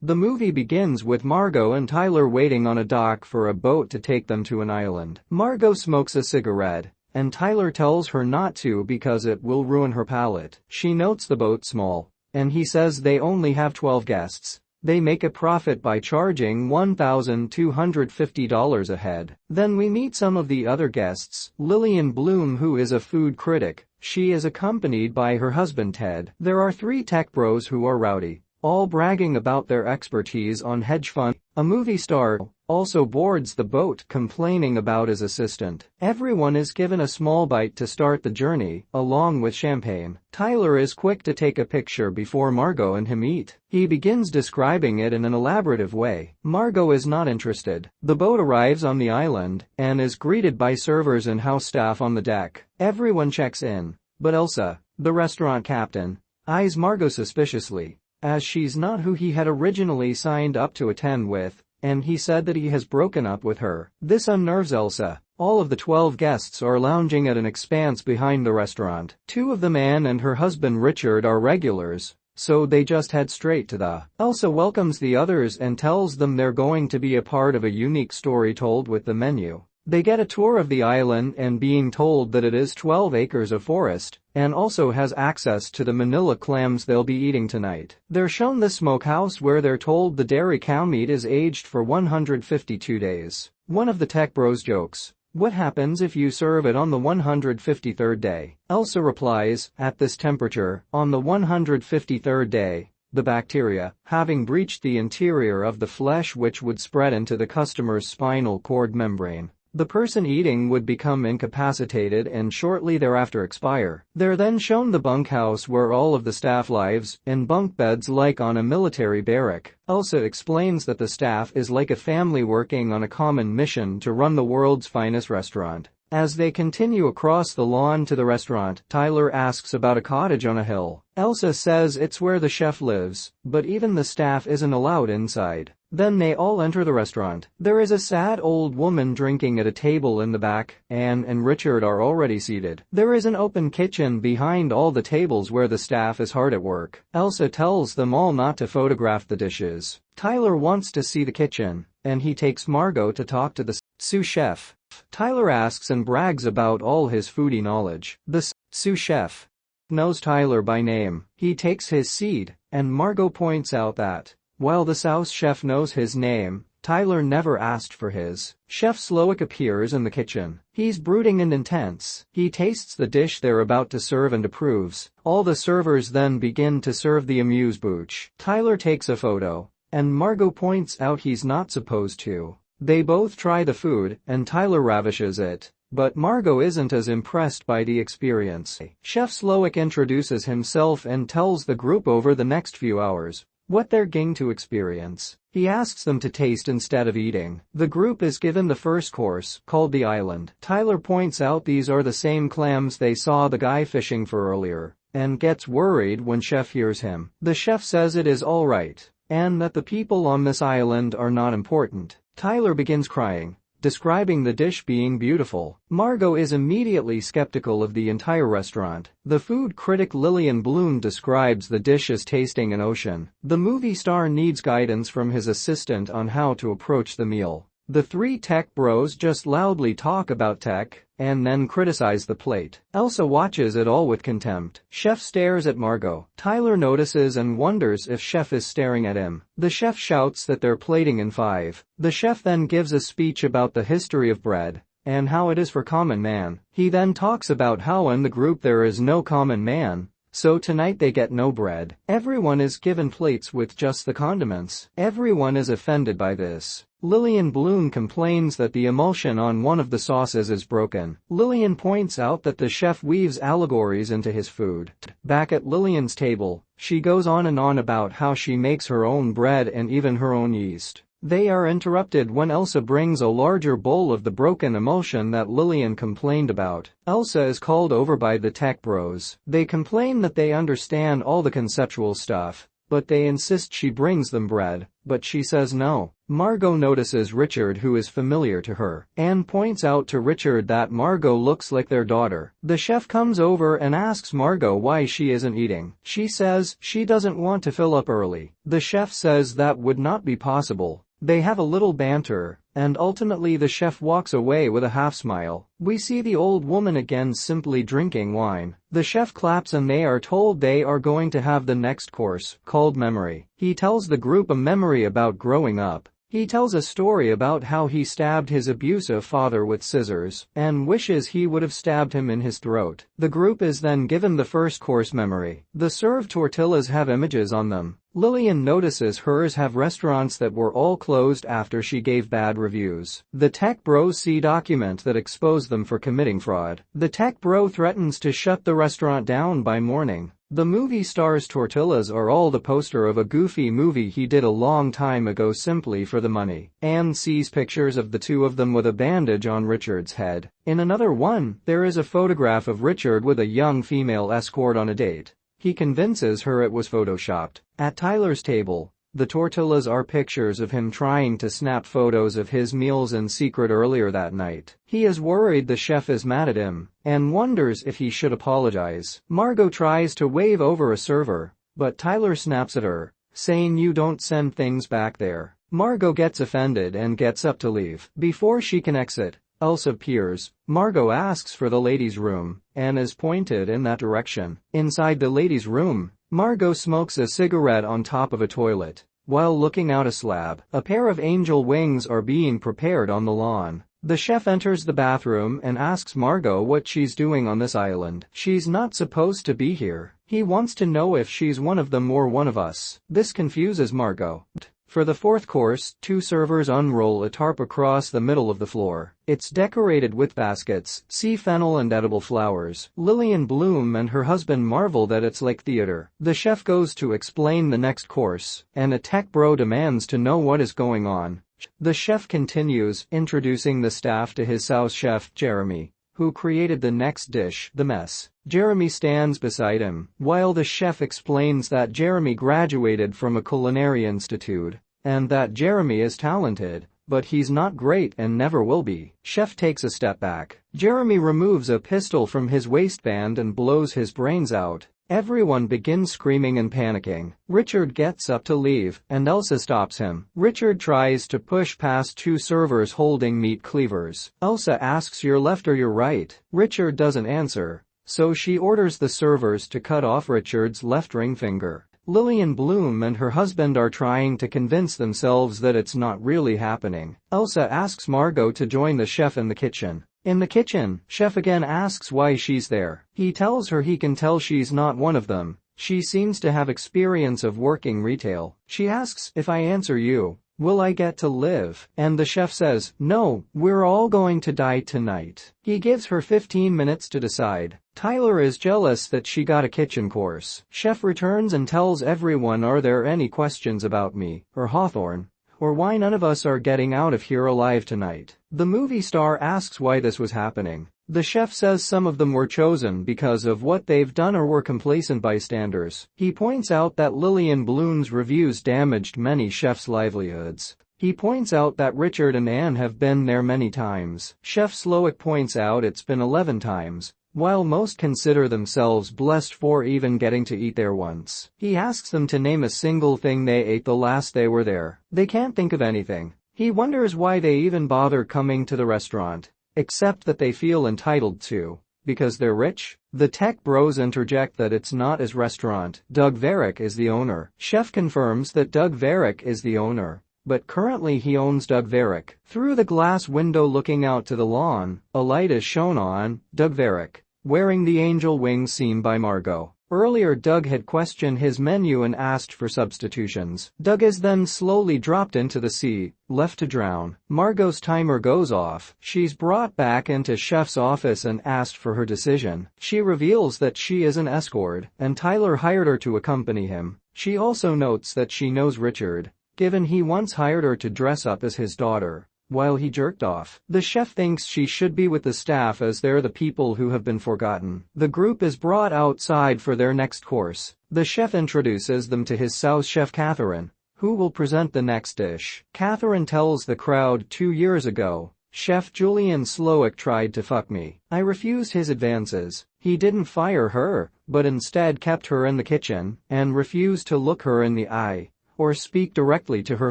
The movie begins with Margot and Tyler waiting on a dock for a boat to take them to an island. Margot smokes a cigarette, and Tyler tells her not to because it will ruin her palate. She notes the boat's small, and he says they only have 12 guests. They make a profit by charging $1,250 a head. Then we meet some of the other guests. Lillian Bloom, who is a food critic. She is accompanied by her husband Ted. There are 3 tech bros who are rowdy, all bragging about their expertise on hedge fund. A movie star also boards the boat, complaining about his assistant. Everyone is given a small bite to start the journey, along with champagne. Tyler is quick to take a picture before Margot and him eat. He begins describing it in an elaborative way. Margot is not interested. The boat arrives on the island and is greeted by servers and house staff on the deck. Everyone checks in, but Elsa, the restaurant captain, eyes Margot suspiciously, as she's not who he had originally signed up to attend with, and he said that he has broken up with her. This unnerves Elsa. All of the 12 guests are lounging at an expanse behind the restaurant. 2 of them, Anne and her husband Richard, are regulars, so they just head straight to the. Elsa welcomes the others and tells them they're going to be a part of a unique story told with the menu. They get a tour of the island and being told that it is 12 acres of forest and also has access to the manila clams they'll be eating tonight. They're shown the smokehouse where they're told the dairy cow meat is aged for 152 days. One of the tech bros jokes, "What happens if you serve it on the 153rd day?" Elsa replies, "At this temperature, on the 153rd day, the bacteria, having breached the interior of the flesh which would spread into the customer's spinal cord membrane, the person eating would become incapacitated and shortly thereafter expire." They're then shown the bunkhouse where all of the staff lives, in bunk beds like on a military barrack. Elsa explains that the staff is like a family working on a common mission to run the world's finest restaurant. As they continue across the lawn to the restaurant, Tyler asks about a cottage on a hill. Elsa says it's where the chef lives, but even the staff isn't allowed inside. Then they all enter the restaurant. There is a sad old woman drinking at a table in the back. Anne and Richard are already seated. There is an open kitchen behind all the tables where the staff is hard at work. Elsa tells them all not to photograph the dishes. Tyler wants to see the kitchen, and he takes Margot to talk to the sous chef. Tyler asks and brags about all his foodie knowledge. The sous chef knows Tyler by name. He takes his seat, and Margot points out that, while the sous chef knows his name, Tyler never asked for his. Chef Slowick appears in the kitchen. He's brooding and intense. He tastes the dish they're about to serve and approves. All the servers then begin to serve the amuse-bouche. Tyler takes a photo, and Margot points out he's not supposed to. They both try the food, and Tyler ravishes it, but Margot isn't as impressed by the experience. Chef Slowick introduces himself and tells the group over the next few hours what they're going to experience. He asks them to taste instead of eating. The group is given the first course, called the island. Tyler points out these are the same clams they saw the guy fishing for earlier, and gets worried when Chef hears him. The chef says it is all right, and that the people on this island are not important. Tyler begins crying, describing the dish being beautiful. Margot is immediately skeptical of the entire restaurant. The food critic Lillian Bloom describes the dish as tasting an ocean. The movie star needs guidance from his assistant on how to approach the meal. The 3 tech bros just loudly talk about tech and then criticize the plate. Elsa watches it all with contempt. Chef stares at Margot. Tyler notices and wonders if Chef is staring at him. The chef shouts that they're plating in 5. The chef then gives a speech about the history of bread and how it is for common man. He then talks about how in the group there is no common man, so tonight they get no bread. Everyone is given plates with just the condiments. Everyone is offended by this. Lillian Bloom complains that the emulsion on one of the sauces is broken. Lillian points out that the chef weaves allegories into his food. Back at Lillian's table, she goes on and on about how she makes her own bread and even her own yeast. They are interrupted when Elsa brings a larger bowl of the broken emulsion that Lillian complained about. Elsa is called over by the tech bros. They complain that they understand all the conceptual stuff, but they insist she brings them bread, but she says no. Margot notices Richard, who is familiar to her, and points out to Richard that Margot looks like their daughter. The chef comes over and asks Margot why she isn't eating. She says she doesn't want to fill up early. The chef says that would not be possible. They have a little banter, and ultimately the chef walks away with a half smile. We see the old woman again simply drinking wine. The chef claps and they are told they are going to have the next course, called memory. He tells the group a memory about growing up. He tells a story about how he stabbed his abusive father with scissors and wishes he would have stabbed him in his throat. The group is then given the first course memory. The served tortillas have images on them. Lillian notices hers have restaurants that were all closed after she gave bad reviews. The tech bros see document that expose them for committing fraud. The tech bro threatens to shut the restaurant down by morning. The movie star's tortillas are all the poster of a goofy movie he did a long time ago simply for the money. Anne sees pictures of the two of them with a bandage on Richard's head. In another one, there is a photograph of Richard with a young female escort on a date. He convinces her it was photoshopped. At Tyler's table, the tortillas are pictures of him trying to snap photos of his meals in secret earlier that night. He is worried the chef is mad at him and wonders if he should apologize. Margot tries to wave over a server, but Tyler snaps at her, saying you don't send things back there. Margot gets offended and gets up to leave. Before she can exit, Elsa appears. Margot asks for the ladies' room, and is pointed in that direction. Inside the ladies' room, Margot smokes a cigarette on top of a toilet. While looking out a slab, a pair of angel wings are being prepared on the lawn. The chef enters the bathroom and asks Margot what she's doing on this island. She's not supposed to be here. He wants to know if she's one of them or one of us. This confuses Margot. For the fourth course, two servers unroll a tarp across the middle of the floor. It's decorated with baskets, sea fennel and edible flowers. Lillian Bloom and her husband marvel that it's like theater. The chef goes to explain the next course, and a tech bro demands to know what is going on. The chef continues, introducing the staff to his sous chef, Jeremy, who created the next dish, the mess. Jeremy stands beside him, while the chef explains that Jeremy graduated from a culinary institute, and that Jeremy is talented, but he's not great and never will be. Chef takes a step back. Jeremy removes a pistol from his waistband and blows his brains out. Everyone begins screaming and panicking. Richard gets up to leave, and Elsa stops him. Richard tries to push past two servers holding meat cleavers. Elsa asks your left or your right. Richard doesn't answer, so she orders the servers to cut off Richard's left ring finger. Lillian Bloom and her husband are trying to convince themselves that it's not really happening. Elsa asks Margot to join the chef in the kitchen. In the kitchen, chef again asks why she's there. He tells her he can tell she's not one of them. She seems to have experience of working retail. She asks, if I answer you, will I get to live? And the chef says, no, we're all going to die tonight. He gives her 15 minutes to decide. Tyler is jealous that she got a kitchen course. Chef returns and tells everyone, are there any questions about me, or Hawthorne, or why none of us are getting out of here alive tonight? The movie star asks why this was happening. The chef says some of them were chosen because of what they've done or were complacent bystanders. He points out that Lillian Bloom's reviews damaged many chefs' livelihoods. He points out that Richard and Anne have been there many times. Chef Slowick points out it's been 11 times, while most consider themselves blessed for even getting to eat there once. He asks them to name a single thing they ate the last they were there. They can't think of anything. He wonders why they even bother coming to the restaurant, except that they feel entitled to, because they're rich. The tech bros interject that it's not his restaurant. Doug Varick is the owner. Chef confirms that Doug Varick is the owner, but currently he owns Doug Varick. Through the glass window looking out to the lawn, a light is shown on Doug Varick, wearing the angel wings seen by Margot. Earlier Doug had questioned his menu and asked for substitutions. Doug is then slowly dropped into the sea, left to drown. Margot's timer goes off. She's brought back into Chef's office and asked for her decision. She reveals that she is an escort, and Tyler hired her to accompany him. She also notes that she knows Richard, given he once hired her to dress up as his daughter. while he jerked off. The chef thinks she should be with the staff as they're the people who have been forgotten. The group is brought outside for their next course. The chef introduces them to his sous chef Catherine, who will present the next dish. Catherine tells the crowd, 2 years ago, Chef Julian Slowick tried to fuck me. I refused his advances. He didn't fire her, but instead kept her in the kitchen and refused to look her in the eye or speak directly to her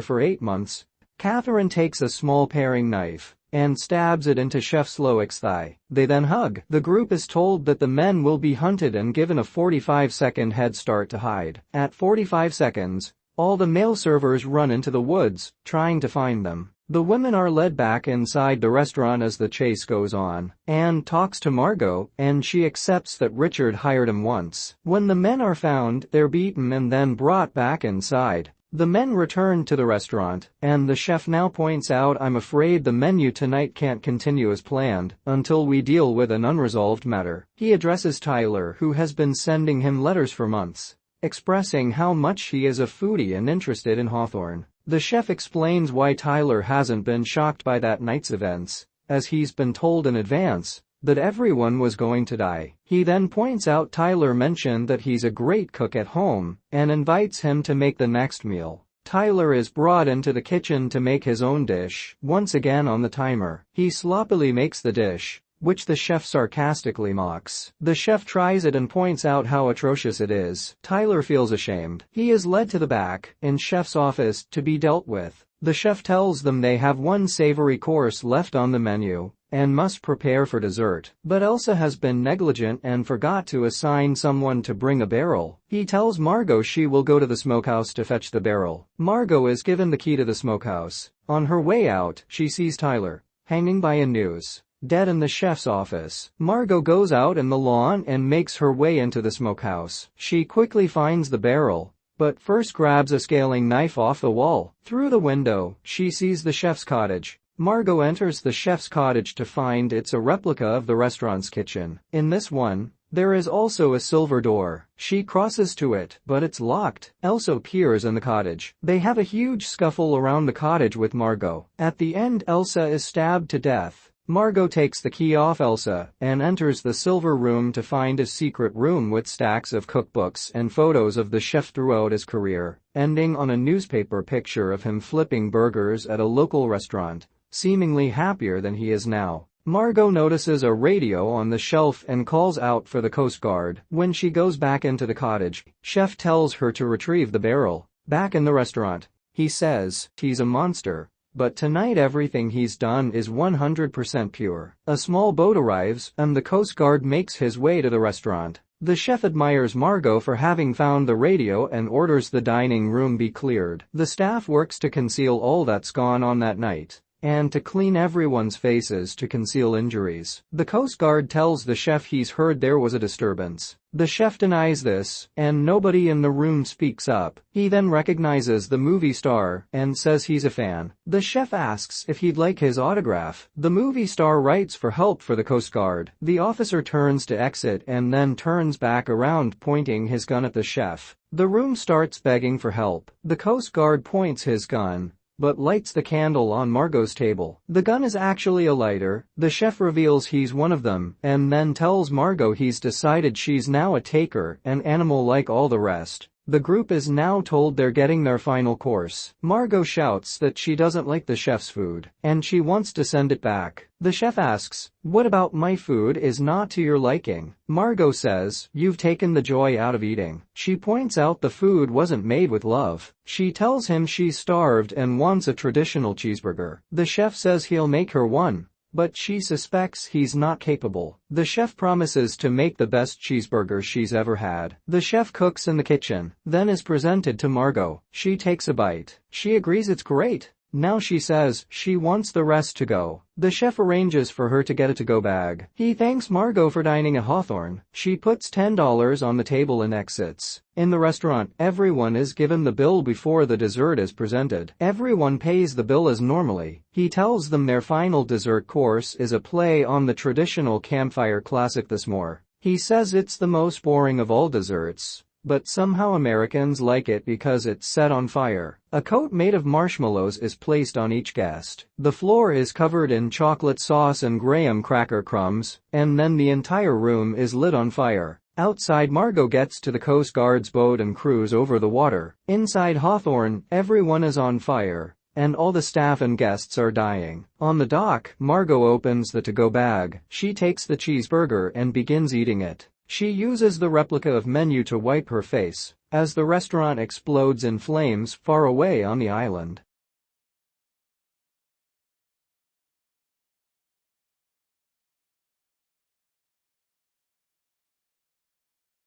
for 8 months. Catherine takes a small paring knife and stabs it into Chef Slowick's thigh. They then hug. The group is told that the men will be hunted and given a 45-second head start to hide. At 45 seconds, all the male servers run into the woods, trying to find them. The women are led back inside the restaurant as the chase goes on. Anne talks to Margot, and she accepts that Richard hired him once. When the men are found, they're beaten and then brought back inside. The men return to the restaurant, and the chef now points out, I'm afraid the menu tonight can't continue as planned until we deal with an unresolved matter. He addresses Tyler, who has been sending him letters for months, expressing how much he is a foodie and interested in Hawthorne. The chef explains why Tyler hasn't been shocked by that night's events, as he's been told in advance that everyone was going to die. He then points out Tyler mentioned that he's a great cook at home and invites him to make the next meal. Tyler is brought into the kitchen to make his own dish, once again on the timer. He sloppily makes the dish, which the chef sarcastically mocks. The chef tries it and points out how atrocious it is. Tyler feels ashamed. He is led to the back, in chef's office, to be dealt with. The chef tells them they have one savory course left on the menu and must prepare for dessert. But Elsa has been negligent and forgot to assign someone to bring a barrel. He tells Margot she will go to the smokehouse to fetch the barrel. Margot is given the key to the smokehouse. On her way out, she sees Tyler hanging by a noose, dead in the chef's office. Margot goes out in the lawn and makes her way into the smokehouse. She quickly finds the barrel, but first grabs a scaling knife off the wall. Through the window, she sees the chef's cottage. Margot enters the chef's cottage to find it's a replica of the restaurant's kitchen. In this one, there is also a silver door. She crosses to it, but it's locked. Elsa appears in the cottage. They have a huge scuffle around the cottage with Margot. At the end, Elsa is stabbed to death. Margot takes the key off Elsa and enters the silver room to find a secret room with stacks of cookbooks and photos of the chef throughout his career, ending on a newspaper picture of him flipping burgers at a local restaurant, seemingly happier than he is now. Margot notices a radio on the shelf and calls out for the Coast Guard. When she goes back into the cottage, Chef tells her to retrieve the barrel. Back in the restaurant, he says he's a monster, but tonight everything he's done is 100% pure. A small boat arrives, and the Coast Guard makes his way to the restaurant. The chef admires Margot for having found the radio and orders the dining room be cleared. The staff works to conceal all that's gone on that night and to clean everyone's faces to conceal injuries. The Coast Guard tells the chef he's heard there was a disturbance. The chef denies this, and nobody in the room speaks up. He then recognizes the movie star and says he's a fan. The chef asks if he'd like his autograph. The movie star writes for help for the Coast Guard. The officer turns to exit and then turns back around, pointing his gun at the chef. The room starts begging for help. The Coast Guard points his gun, but lights the candle on Margot's table. The gun is actually a lighter. The chef reveals he's one of them, and then tells Margot he's decided she's now a taker, an animal like all the rest. The group is now told they're getting their final course. Margot shouts that she doesn't like the chef's food, and she wants to send it back. The chef asks, "What about my food is not to your liking?" Margot says, "You've taken the joy out of eating." She points out the food wasn't made with love. She tells him she's starved and wants a traditional cheeseburger. The chef says he'll make her one, but she suspects he's not capable. The chef promises to make the best cheeseburger she's ever had. The chef cooks in the kitchen, then is presented to Margot. She takes a bite. She agrees it's great. Now she says she wants the rest to go. The chef arranges for her to get a to-go bag. He thanks Margot for dining at Hawthorne. She puts $10 on the table and exits. In the restaurant, everyone is given the bill before the dessert is presented. Everyone pays the bill as normally. He tells them their final dessert course is a play on the traditional campfire classic The S'more. He says it's the most boring of all desserts, but somehow Americans like it because it's set on fire. A coat made of marshmallows is placed on each guest. The floor is covered in chocolate sauce and graham cracker crumbs, and then the entire room is lit on fire. Outside, Margot gets to the Coast Guard's boat and cruise over the water. Inside Hawthorne, everyone is on fire, and all the staff and guests are dying. On the dock, Margot opens the to-go bag. She takes the cheeseburger and begins eating it. She uses the replica of menu to wipe her face as the restaurant explodes in flames far away on the island.